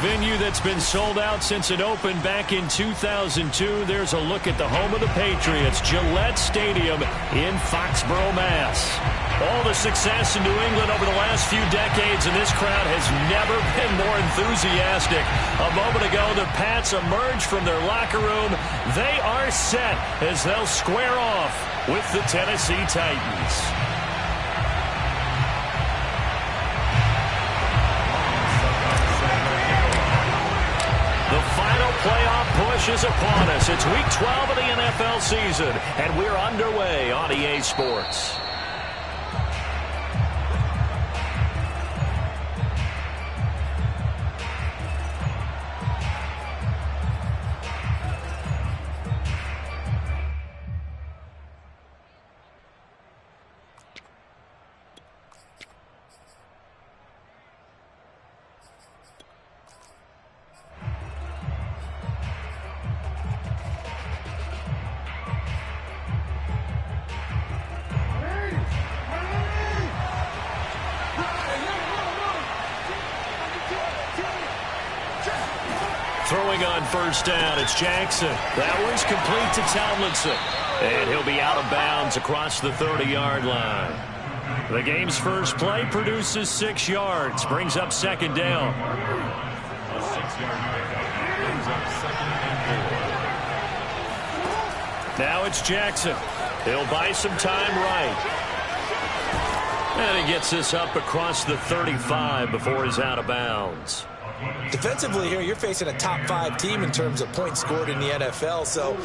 venue that's been sold out since it opened back in 2002. There's a look at the home of the Patriots, Gillette Stadium in Foxborough, Mass. All the success in New England over the last few decades, and this crowd has never been more enthusiastic. A moment ago, the Pats emerged from their locker room. They are set as they'll square off with the Tennessee Titans. The final playoff push is upon us. It's Week 12 of the NFL season, and we're underway on EA Sports. Throwing on first down, it's Jackson. That one's complete to Tomlinson. And he'll be out of bounds across the 30-yard line. The game's first play produces 6 yards, brings up second down. Now it's Jackson. He'll buy some time right. And he gets this up across the 35 before he's out of bounds. Defensively here, you're facing a top 5 team in terms of points scored in the NFL. So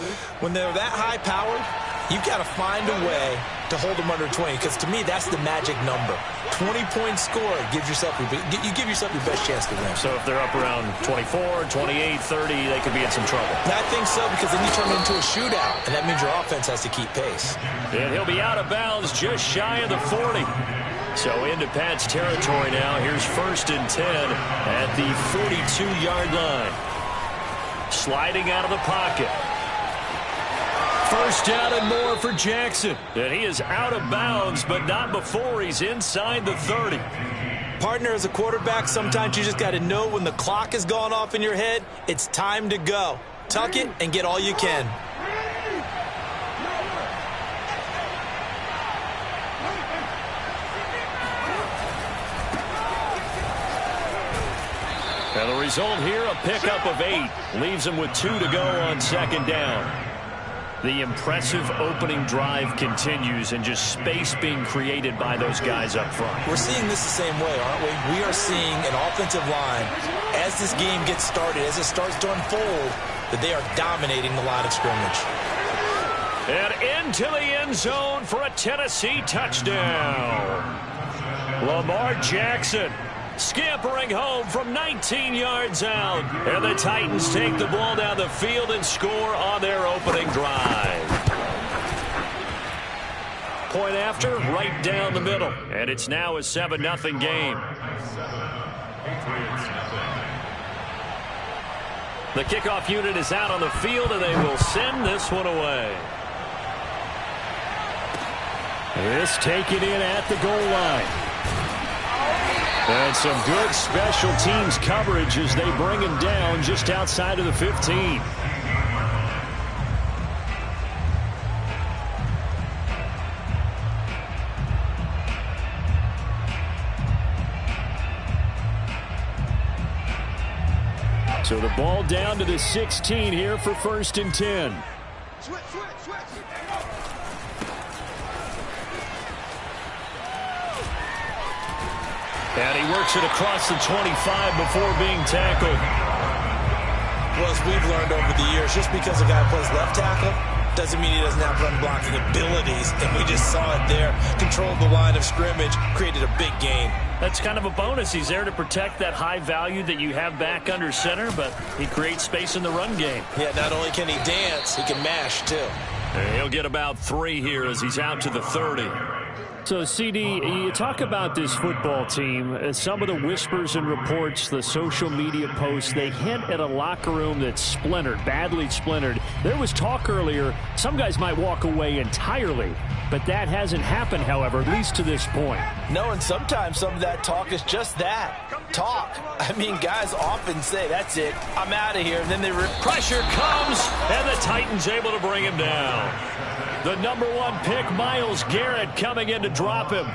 when they're that high-powered, you've got to find a way to hold them under 20. Because to me, that's the magic number. 20-point score gives yourself you give yourself your best chance to win. So if they're up around 24, 28, 30, they could be in some trouble. I think so, because then you turn it into a shootout, and that means your offense has to keep pace. And he'll be out of bounds just shy of the 40. So into Pat's territory now. Here's 1st and 10 at the 42-yard line. Sliding out of the pocket. First down and more for Jackson. And he is out of bounds, but not before he's inside the 30. Partner, as a quarterback, sometimes you just got to know when the clock has gone off in your head, it's time to go. Tuck it and get all you can. And the result here, a pickup of 8. Leaves him with 2 to go on second down. The impressive opening drive continues, and just space being created by those guys up front. We're seeing this the same way, aren't we? We are seeing an offensive line, as this game gets started, as it starts to unfold, that they are dominating the line of scrimmage. And into the end zone for a Tennessee touchdown. Lamar Jackson scampering home from 19 yards out. And the Titans take the ball down the field and score on their opening drive. Point after, right down the middle. And it's now a 7-0 game. The kickoff unit is out on the field, and they will send this one away. This taken in at the goal line. And some good special teams coverage as they bring him down just outside of the 15. So the ball down to the 16 here for 1st and 10. Switch. And he works it across the 25 before being tackled. Well, as we've learned over the years, just because a guy plays left tackle doesn't mean he doesn't have run blocking abilities. And we just saw it there. Controlled the line of scrimmage, created a big gain. That's kind of a bonus. He's there to protect that high value that you have back under center, but he creates space in the run game. Yeah, not only can he dance, he can mash too. And he'll get about 3 here as he's out to the 30. So, CD, you talk about this football team. Some of the whispers and reports, the social media posts, they hint at a locker room that's splintered, badly splintered. There was talk earlier, some guys might walk away entirely, but that hasn't happened, however, at least to this point. No, and sometimes some of that talk is just that, talk. I mean, guys often say, that's it, I'm out of here, and then pressure comes, and the Titans able to bring him down. The #1 pick, Myles Garrett, coming in to drop him.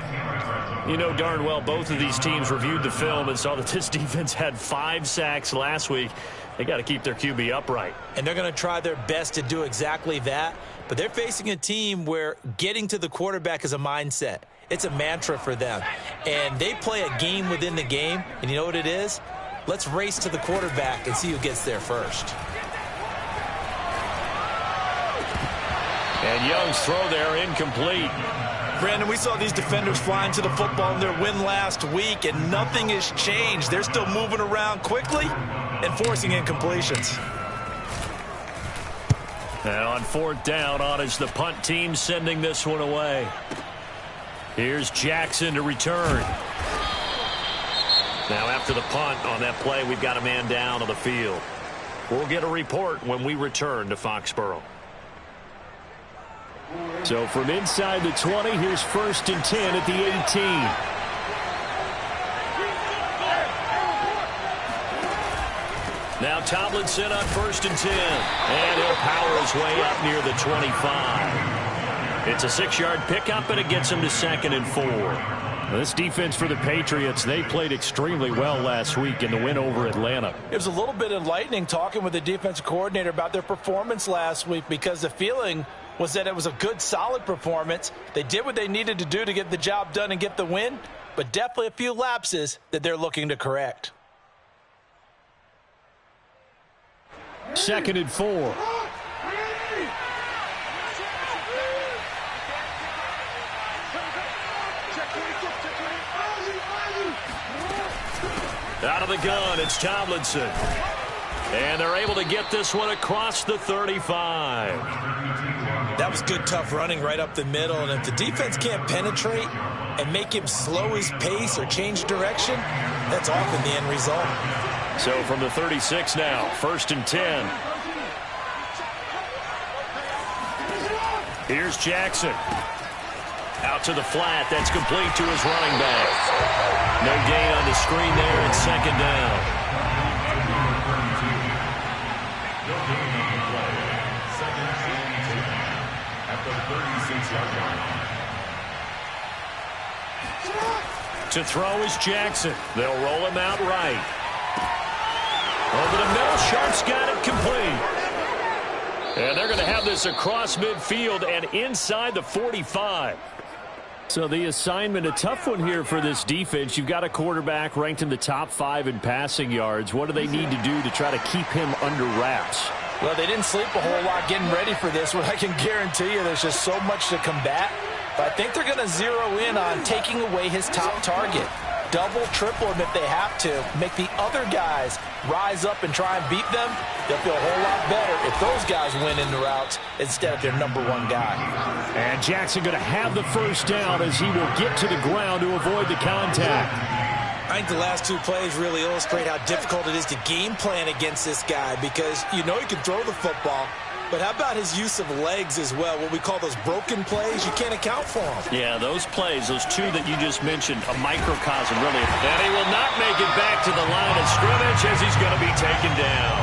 You know darn well both of these teams reviewed the film and saw that this defense had 5 sacks last week. They got to keep their QB upright. And they're going to try their best to do exactly that. But they're facing a team where getting to the quarterback is a mindset. It's a mantra for them. And they play a game within the game. And you know what it is? Let's race to the quarterback and see who gets there first. And Young's throw there incomplete. Brandon, we saw these defenders flying to the football in their win last week, and nothing has changed. They're still moving around quickly and forcing incompletions. And on 4th down, on is the punt team sending this one away. Here's Jackson to return. Now after the punt on that play, we've got a man down on the field. We'll get a report when we return to Foxborough. So from inside the 20, here's 1st and 10 at the 18. Now Tomlinson on 1st and 10. And he'll power his way up near the 25. It's a 6-yard pickup, and it gets him to 2nd and 4. This defense for the Patriots, they played extremely well last week in the win over Atlanta. It was a little bit enlightening talking with the defensive coordinator about their performance last week, because the feeling was that it was a good, solid performance. They did what they needed to do to get the job done and get the win, but definitely a few lapses that they're looking to correct. 2nd and 4. Out of the gun, it's Tomlinson. And they're able to get this one across the 35. That was good, tough running right up the middle. And if the defense can't penetrate and make him slow his pace or change direction, that's often the end result. So from the 36 now, 1st and 10. Here's Jackson. Out to the flat. That's complete to his running back. No gain on the screen there. It's 2nd down. To throw is Jackson. They'll roll him out right. Over the middle, Sharp's got it complete. And they're going to have this across midfield and inside the 45. So the assignment, a tough one here for this defense. You've got a quarterback ranked in the top 5 in passing yards. What do they need to do to try to keep him under wraps? Well, they didn't sleep a whole lot getting ready for this one. I can guarantee you there's just so much to combat. But I think they're going to zero in on taking away his top target. Double, triple him if they have to. Make the other guys rise up and try and beat them. They'll feel a whole lot better if those guys win in the routes instead of their #1 guy. And Jackson going to have the 1st down as he will get to the ground to avoid the contact. I think the last 2 plays really illustrate how difficult it is to game plan against this guy, because you know he can throw the football, but how about his use of legs as well? What we call those broken plays, you can't account for them. Yeah, those plays, those 2 that you just mentioned, a microcosm, really. And he will not make it back to the line of scrimmage as he's going to be taken down.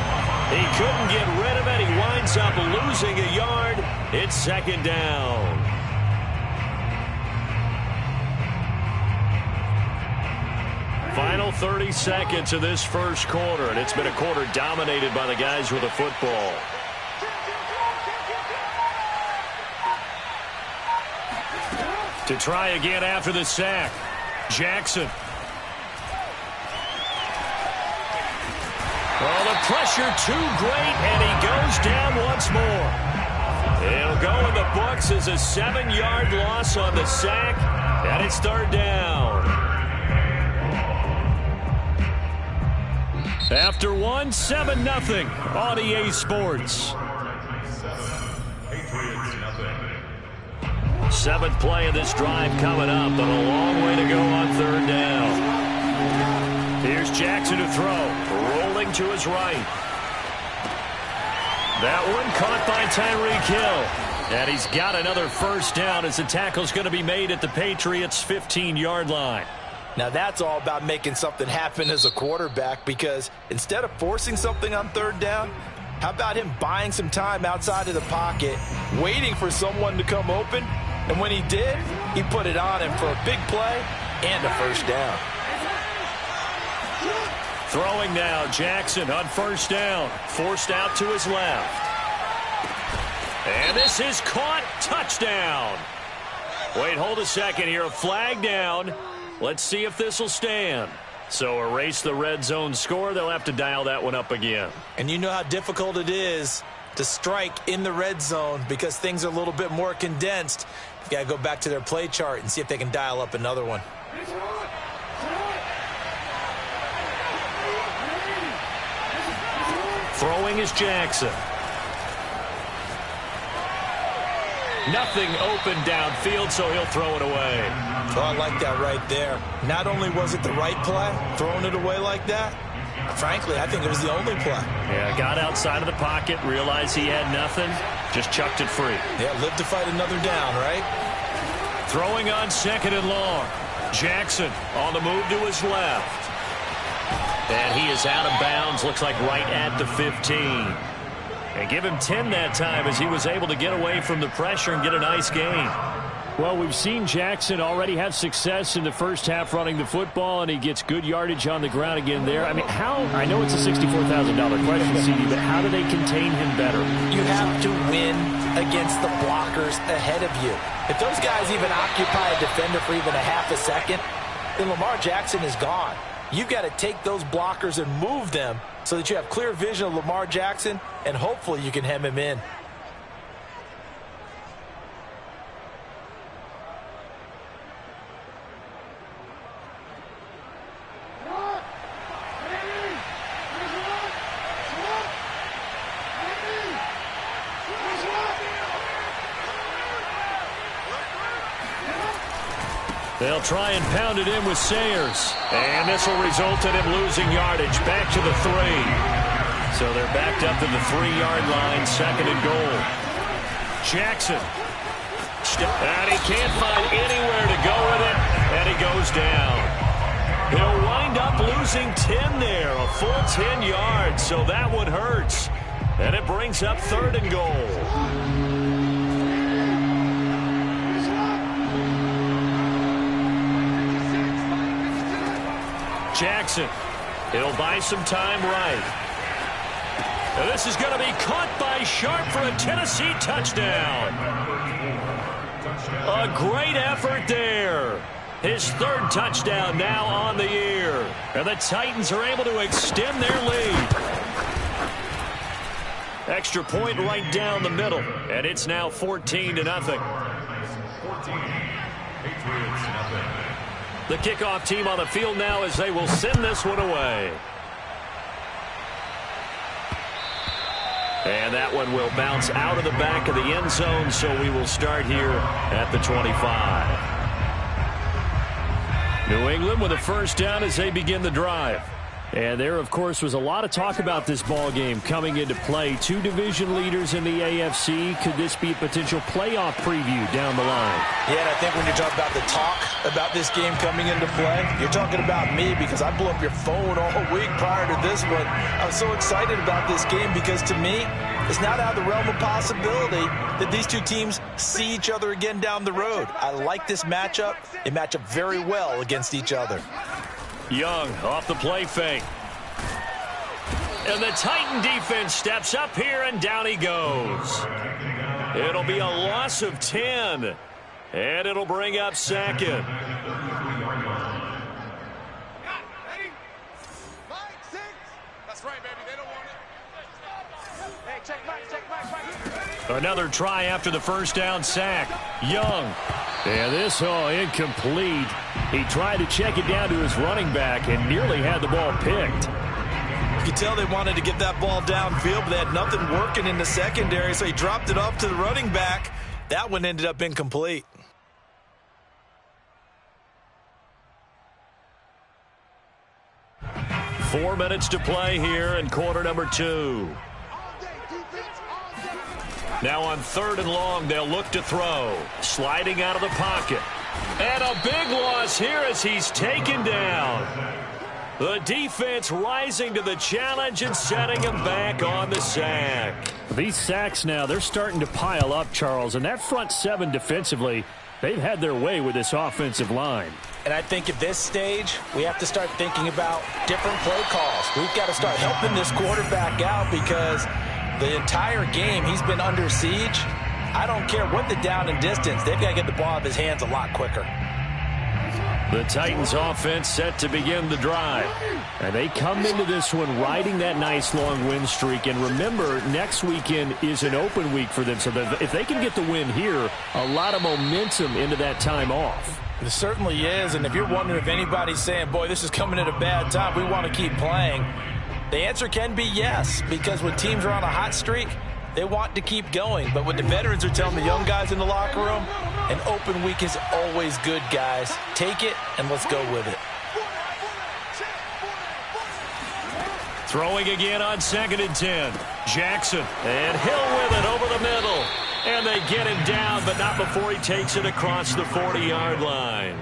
He couldn't get rid of it. He winds up losing a yard. It's 2nd down. Final 30 seconds of this first quarter, and it's been a quarter dominated by the guys with the football. To try again after the sack, Jackson. Oh, the pressure too great, and he goes down once more. It'll go in the books as a 7-yard loss on the sack, and it's 3rd down. After 1, 7-0 on EA Sports. 7th play of this drive coming up, but a long way to go on 3rd down. Here's Jackson to throw, rolling to his right. That one caught by Tyreek Hill. And he's got another 1st down as the tackle's going to be made at the Patriots' 15-yard line. Now that's all about making something happen as a quarterback, because instead of forcing something on 3rd down, how about him buying some time outside of the pocket, waiting for someone to come open, and when he did, he put it on him for a big play and a 1st down. Throwing now, Jackson on 1st down, forced out to his left. And this is caught. Touchdown. Wait, hold a second here. A flag down. Let's see if this will stand. So erase the red zone score. They'll have to dial that one up again. And you know how difficult it is to strike in the red zone because things are a little bit more condensed. You got to go back to their play chart and see if they can dial up another one. Throwing is Jackson. Nothing open downfield, so he'll throw it away. Oh, I like that right there. Not only was it the right play, throwing it away like that, frankly, I think it was the only play. Yeah, got outside of the pocket, realized he had nothing, just chucked it free. Yeah, live to fight another down, right? Throwing on 2nd and long. Jackson on the move to his left. And he is out of bounds, looks like right at the 15. And give him 10 that time as he was able to get away from the pressure and get a nice gain. Well, we've seen Jackson already have success in the 1st half running the football, and he gets good yardage on the ground again there. I mean, I know it's a $64,000 question, CD, but how do they contain him better? You have to win against the blockers ahead of you. If those guys even occupy a defender for even a half a second, then Lamar Jackson is gone. You've got to take those blockers and move them so that you have clear vision of Lamar Jackson, and hopefully you can hem him in. They'll try and pound it in with Sayers. And this will result in him losing yardage back to the 3. So they're backed up to the 3-yard line, 2nd and goal. Jackson. And he can't find anywhere to go with it. And he goes down. He'll wind up losing 10 there, a full 10 yards. So that one hurts. And it brings up 3rd and goal. Jackson, he'll buy some time right. And this is going to be caught by Sharp for a Tennessee touchdown. A great effort there. His 3rd touchdown now on the year. And the Titans are able to extend their lead. Extra point right down the middle. And it's now 14-0. The kickoff team on the field now as they will send this one away. And that one will bounce out of the back of the end zone, so we will start here at the 25. New England with a 1st down as they begin the drive. And there, of course, was a lot of talk about this ball game coming into play. 2 division leaders in the AFC. Could this be a potential playoff preview down the line? Yeah, and I think when you're talking about the talk about this game coming into play, you're talking about me, because I blew up your phone all week prior to this one. I was so excited about this game because, to me, it's not out of the realm of possibility that these two teams see each other again down the road. I like this matchup. They match up very well against each other. Young off the play fake. And the Titan defense steps up here, and down he goes. It'll be a loss of 10. And it'll bring up 2nd. Another try after the 1st down sack. Young. And this incomplete. He tried to check it down to his running back and nearly had the ball picked. You could tell they wanted to get that ball downfield, but they had nothing working in the secondary, so he dropped it off to the running back. That one ended up incomplete. 4 minutes to play here in quarter number 2. Now on 3rd and long, they'll look to throw. Sliding out of the pocket. And a big loss here as he's taken down. The defense rising to the challenge and setting him back on the sack. These sacks now, they're starting to pile up, Charles. And that front 7 defensively, they've had their way with this offensive line. And I think at this stage, we have to start thinking about different play calls. We've got to start helping this quarterback out because the entire game he's been under siege. I don't care what the down and distance. They've got to get the ball out of his hands a lot quicker. The Titans offense set to begin the drive. And they come into this one riding that nice long win streak. And remember, next weekend is an open week for them. So that if they can get the win here, a lot of momentum into that time off. It certainly is. And if you're wondering if anybody's saying, boy, this is coming at a bad time, we want to keep playing, the answer can be yes. Because when teams are on a hot streak, they want to keep going. But what the veterans are telling the young guys in the locker room, an open week is always good, guys. Take it, and let's go with it. Throwing again on 2nd and 10. Jackson, and Hill with it over the middle. And they get him down, but not before he takes it across the 40-yard line.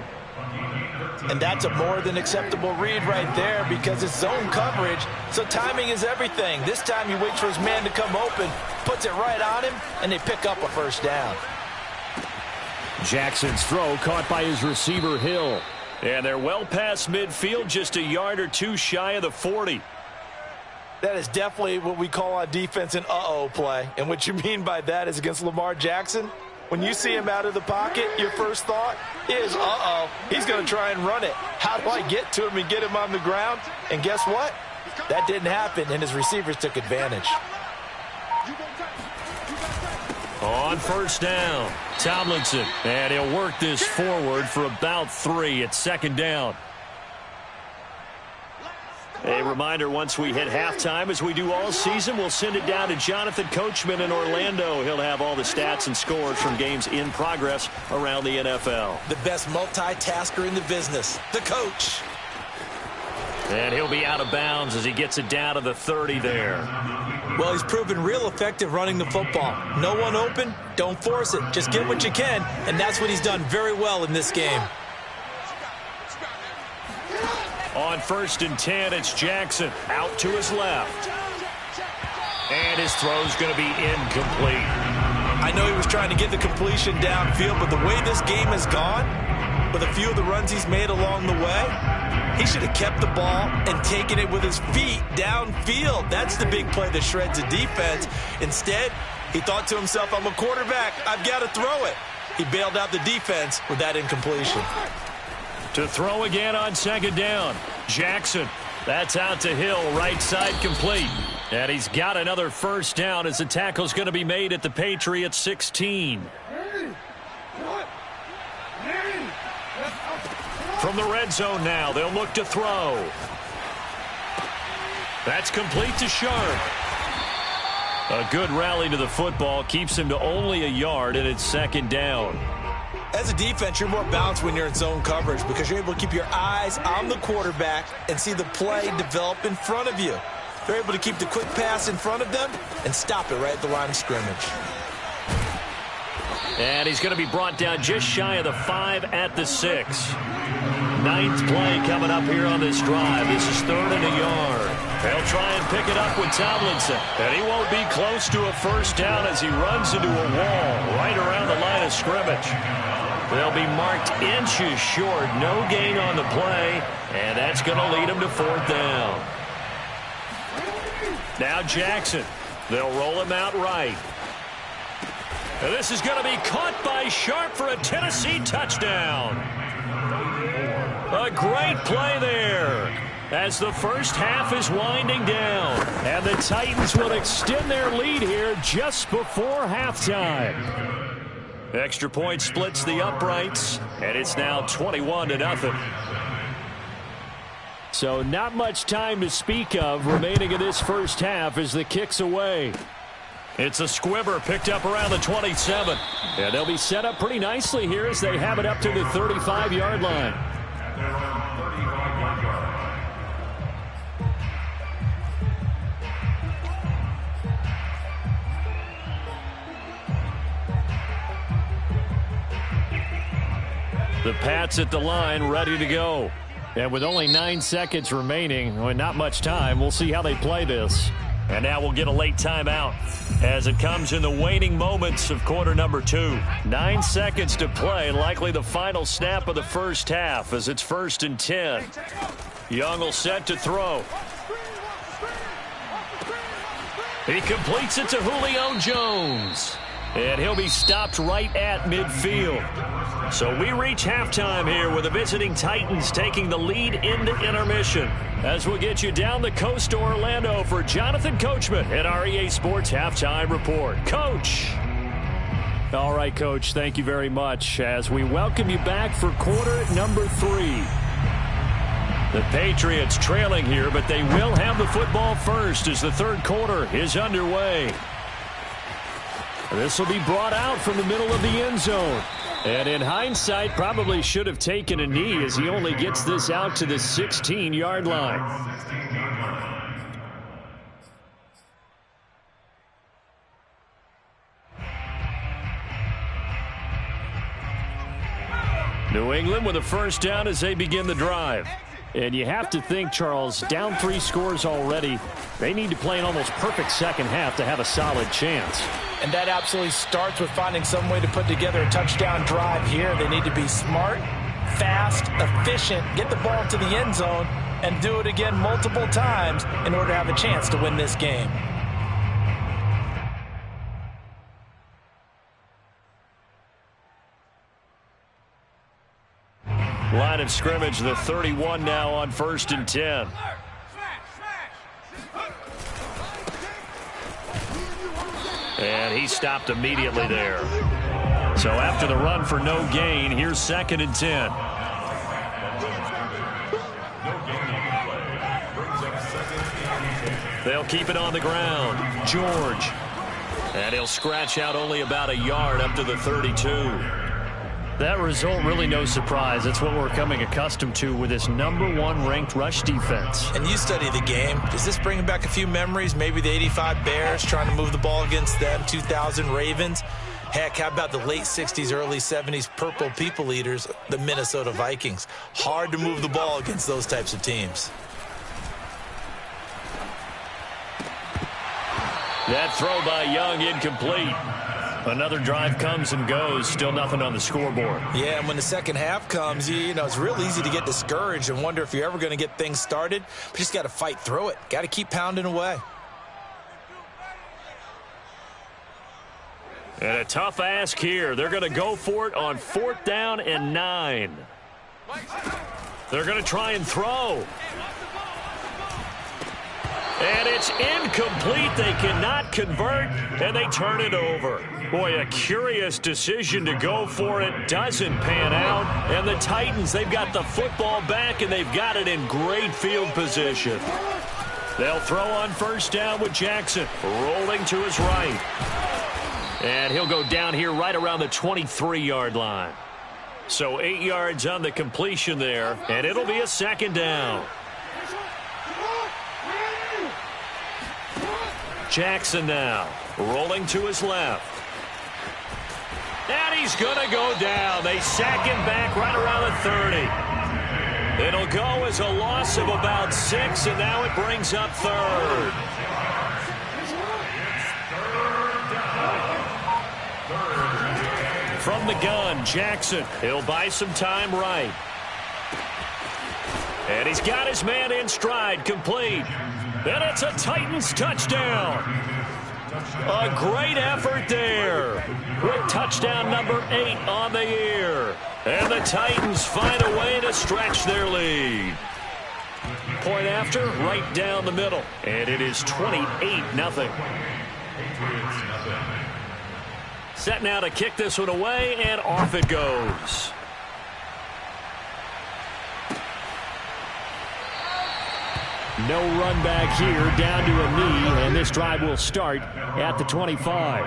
And that's a more than acceptable read right there because it's zone coverage, so timing is everything. This time he waits for his man to come open, puts it right on him, and they pick up a first down. Jackson's throw caught by his receiver, Hill. And they're well past midfield, just a yard or two shy of the 40. That is definitely what we call on defense an uh-oh play. And what you mean by that is against Lamar Jackson, when you see him out of the pocket, your first thought is, uh-oh, he's going to try and run it. How do I get to him and get him on the ground? And guess what? That didn't happen, and his receivers took advantage. On first down, Tomlinson, and he'll work this forward for about 3 at 2nd down. A reminder, once we hit halftime, as we do all season, we'll send it down to Jonathan Coachman in Orlando. He'll have all the stats and scores from games in progress around the NFL. The best multitasker in the business, the coach. And he'll be out of bounds as he gets it down to the 30 there. Well, he's proven real effective running the football. No one open, don't force it. Just get what you can, and that's what he's done very well in this game. On 1st and 10, it's Jackson out to his left. And his throw's going to be incomplete. I know he was trying to get the completion downfield, but the way this game has gone, with a few of the runs he's made along the way, he should have kept the ball and taken it with his feet downfield. That's the big play that shreds a defense. Instead, he thought to himself, I'm a quarterback, I've got to throw it. He bailed out the defense with that incompletion. To throw again on 2nd down. Jackson, that's out to Hill, right side complete. And he's got another first down as the tackle's going to be made at the Patriots 16. From the red zone now, they'll look to throw. That's complete to Sharp. A good rally to the football keeps him to only a yard, and it's 2nd down. As a defense, you're more balanced when you're in zone coverage because you're able to keep your eyes on the quarterback and see the play develop in front of you. They're able to keep the quick pass in front of them and stop it right at the line of scrimmage. And he's going to be brought down just shy of the 5 at the 6. 9th play coming up here on this drive. This is 3rd and a yard. They'll try and pick it up with Tomlinson. And he won't be close to a first down as he runs into a wall right around the line of scrimmage. They'll be marked inches short. No gain on the play. And that's going to lead him to 4th down. Now Jackson. They'll roll him out right. And this is going to be caught by Sharp for a Tennessee touchdown. A great play there as the first half is winding down. And the Titans will extend their lead here just before halftime. Extra point splits the uprights, and it's now 21-0. So not much time to speak of remaining in this first half as the kick's away. It's a squibber picked up around the 27. And they'll be set up pretty nicely here as they have it up to the 35-yard line. The Pats at the line, ready to go. And with only 9 seconds remaining, well, not much time, we'll see how they play this. And now we'll get a late timeout as it comes in the waning moments of quarter number 2. 9 seconds to play, likely the final snap of the first half as it's 1st and 10. Young will set to throw. He completes it to Julio Jones. And he'll be stopped right at midfield. So we reach halftime here with the visiting Titans taking the lead into intermission. As we'll get you down the coast to Orlando for Jonathan Coachman at our EA Sports Halftime Report. Coach. All right, Coach, thank you very much as we welcome you back for quarter number 3. The Patriots trailing here, but they will have the football first as the third quarter is underway. This will be brought out from the middle of the end zone. And in hindsight, probably should have taken a knee as he only gets this out to the 16-yard line. New England with a first down as they begin the drive. And you have to think, Charles, down 3 scores already. They need to play an almost perfect second half to have a solid chance. And that absolutely starts with finding some way to put together a touchdown drive here. They need to be smart, fast, efficient, get the ball to the end zone, and do it again multiple times in order to have a chance to win this game. Line of scrimmage, the 31 now on 1st and 10. And he stopped immediately there. So after the run for no gain, here's 2nd and 10. They'll keep it on the ground. George. And he'll scratch out only about a yard up to the 32. That result, really no surprise. That's what we're coming accustomed to with this #1 ranked rush defense. And you study the game. Does this bring back a few memories? Maybe the 85 Bears trying to move the ball against them, 2000 Ravens. Heck, how about the late 60s, early 70s Purple People Eaters, the Minnesota Vikings? Hard to move the ball against those types of teams. That throw by Young incomplete. Another drive comes and goes. Still nothing on the scoreboard. Yeah, and when the second half comes, you know, it's real easy to get discouraged and wonder if you're ever going to get things started. But you just got to fight through it. Got to keep pounding away. And a tough ask here. They're going to go for it on 4th down and 9. They're going to try and throw. And it's incomplete. They cannot convert, and they turn it over. Boy, a curious decision to go for it. Doesn't pan out. And the Titans, they've got the football back, and they've got it in great field position. They'll throw on 1st down with Jackson, rolling to his right. And he'll go down here right around the 23-yard line. So 8 yards on the completion there, and it'll be a 2nd down. Jackson now, rolling to his left. And he's going to go down. They sack him back right around the 30. It'll go as a loss of about 6, and now it brings up 3rd. From the gun, Jackson. He'll buy some time right. And he's got his man in stride, complete. And it's a Titans touchdown. A great effort there with touchdown number 8 on the year. And the Titans find a way to stretch their lead. Point after, right down the middle. And it is 28-0. Set now to kick this one away, and off it goes. No run back here, down to a knee, and this drive will start at the 25.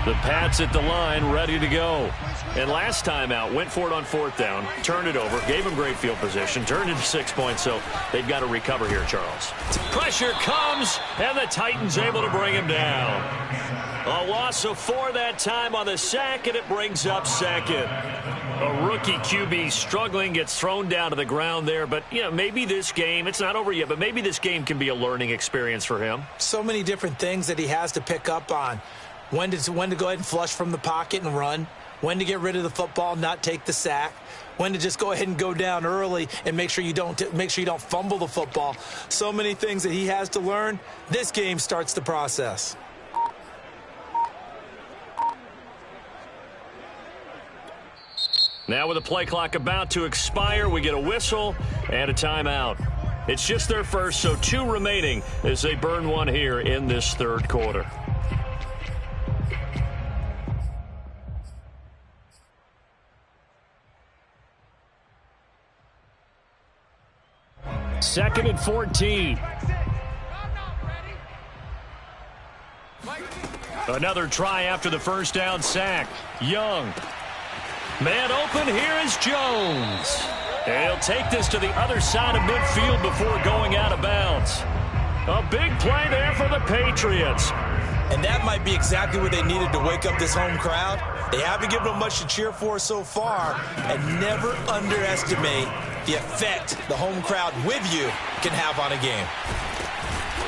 The Pats at the line, ready to go. And last time out, went for it on 4th down, turned it over, gave them great field position, turned into 6 points, so they've got to recover here, Charles. Pressure comes, and the Titans able to bring him down. A loss of 4 that time on the sack, and it brings up second. A rookie QB struggling, gets thrown down to the ground there. But, you know, maybe this game, it's not over yet, but maybe this game can be a learning experience for him. So many different things that he has to pick up on. When to go ahead and flush from the pocket and run. When to get rid of the football, not take the sack. When to just go ahead and go down early and make sure you don't fumble the football. So many things that he has to learn. This game starts the process. Now with the play clock about to expire, we get a whistle and a timeout. It's just their first, so 2 remaining as they burn one here in this third quarter. Second and 14. Another try after the first down sack. Young. Man open, here is Jones. And he'll take this to the other side of midfield before going out of bounds. A big play there for the Patriots. And that might be exactly what they needed to wake up this home crowd. They haven't given them much to cheer for so far, and never underestimate the effect the home crowd with you can have on a game.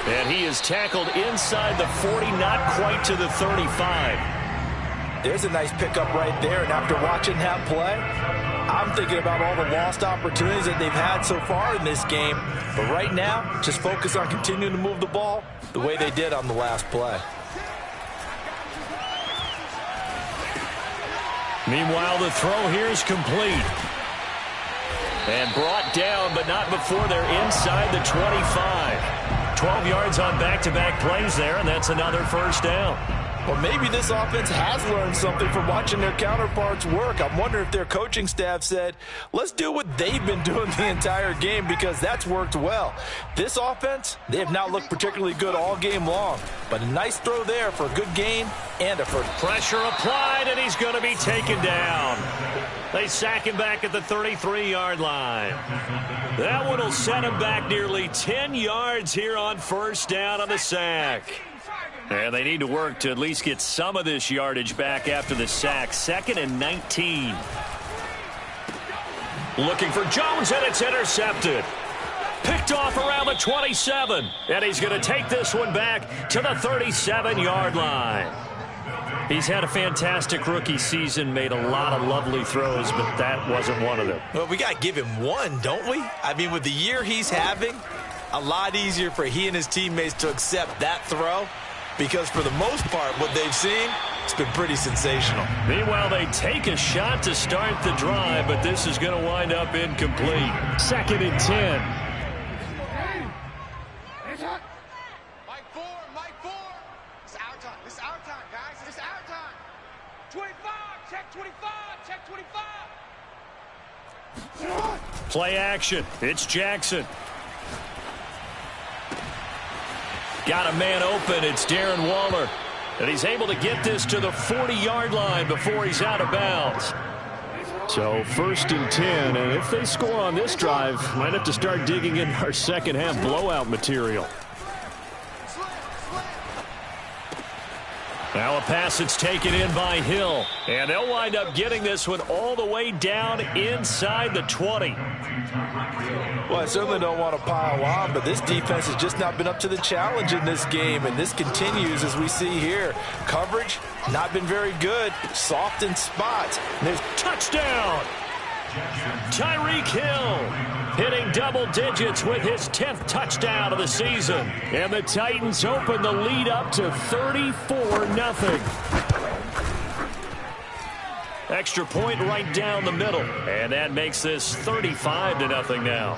And he is tackled inside the 40, not quite to the 35. There's a nice pickup right there, and after watching that play, I'm thinking about all the lost opportunities that they've had so far in this game. But right now, just focus on continuing to move the ball the way they did on the last play. Meanwhile, the throw here is complete. And brought down, but not before they're inside the 25. 12 yards on back-to-back plays there, and that's another first down. Well, maybe this offense has learned something from watching their counterparts work. I'm wondering if their coaching staff said, let's do what they've been doing the entire game, because that's worked well. This offense, they have not looked particularly good all game long. But a nice throw there for a good gain and a first. Pressure applied, and he's going to be taken down. They sack him back at the 33-yard line. That one will set him back nearly 10 yards here on first down on the sack. And they need to work to at least get some of this yardage back after the sack. 2nd and 19. Looking for Jones, and it's intercepted. Picked off around the 27. And he's going to take this one back to the 37-yard line. He's had a fantastic rookie season, made a lot of lovely throws, but that wasn't one of them. Well, we got to give him one, don't we? I mean, with the year he's having, a lot easier for he and his teammates to accept that throw. Because for the most part, what they've seen, it's been pretty sensational. Meanwhile, they take a shot to start the drive, but this is going to wind up incomplete. 2nd and 10. Mike 4. It's our time. This is our time, guys. It's our time. 25. Check 25. Check 25. Play action. It's Jackson. Got a man open. It's Darren Waller. And he's able to get this to the 40-yard line before he's out of bounds. So 1st and 10. And if they score on this drive, might have to start digging in our second-half blowout material. Now a pass that's taken in by Hill. And they'll wind up getting this one all the way down inside the 20. Well, I certainly don't want to pile on, but this defense has just not been up to the challenge in this game, and this continues as we see here. Coverage, not been very good. Soft in spots. There's touchdown! Tyreek Hill hitting double digits with his 10th touchdown of the season. And the Titans open the lead up to 34-0. Extra point right down the middle. And that makes this 35-0 now.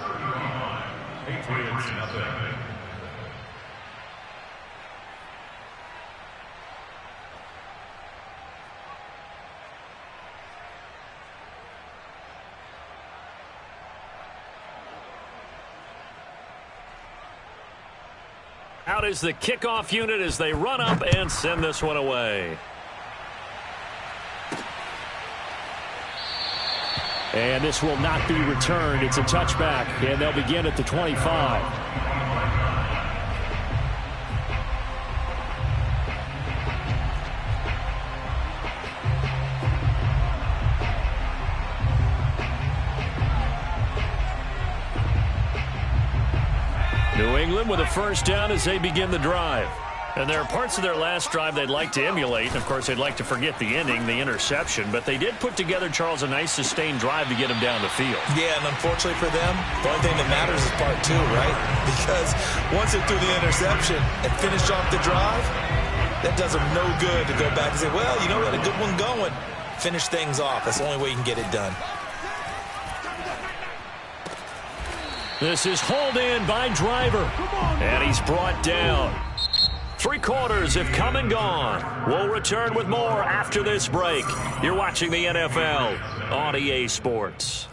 Patriots nothing. Out is the kickoff unit as they run up and send this one away. And this will not be returned. It's a touchback, and they'll begin at the 25. New England with a first down as they begin the drive. And there are parts of their last drive they'd like to emulate. And, of course, they'd like to forget the ending, the interception. But they did put together, Charles, a nice sustained drive to get them down the field. Yeah, and unfortunately for them, the only thing that matters is part two, right? Because once they threw the interception and finished off the drive, that does them no good to go back and say, well, you know, we had a good one going. Finish things off. That's the only way you can get it done. This is hauled in by Driver. And he's brought down. 3 quarters have come and gone. We'll return with more after this break. You're watching the NFL on EA Sports.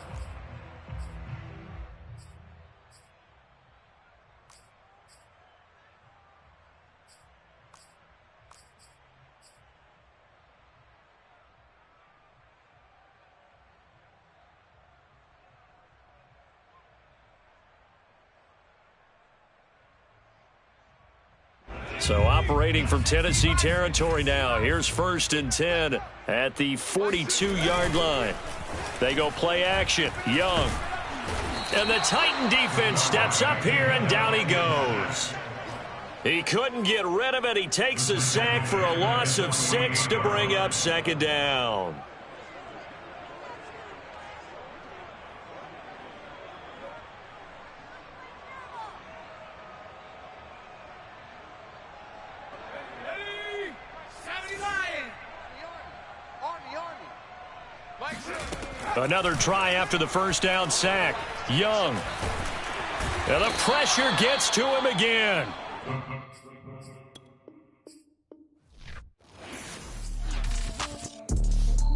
So operating from Tennessee territory now. Here's 1st and 10 at the 42-yard line. They go play action. Young. And the Titan defense steps up here, and down he goes. He couldn't get rid of it. He takes a sack for a loss of 6 to bring up 2nd down. Another try after the first down sack. Young. And the pressure gets to him again.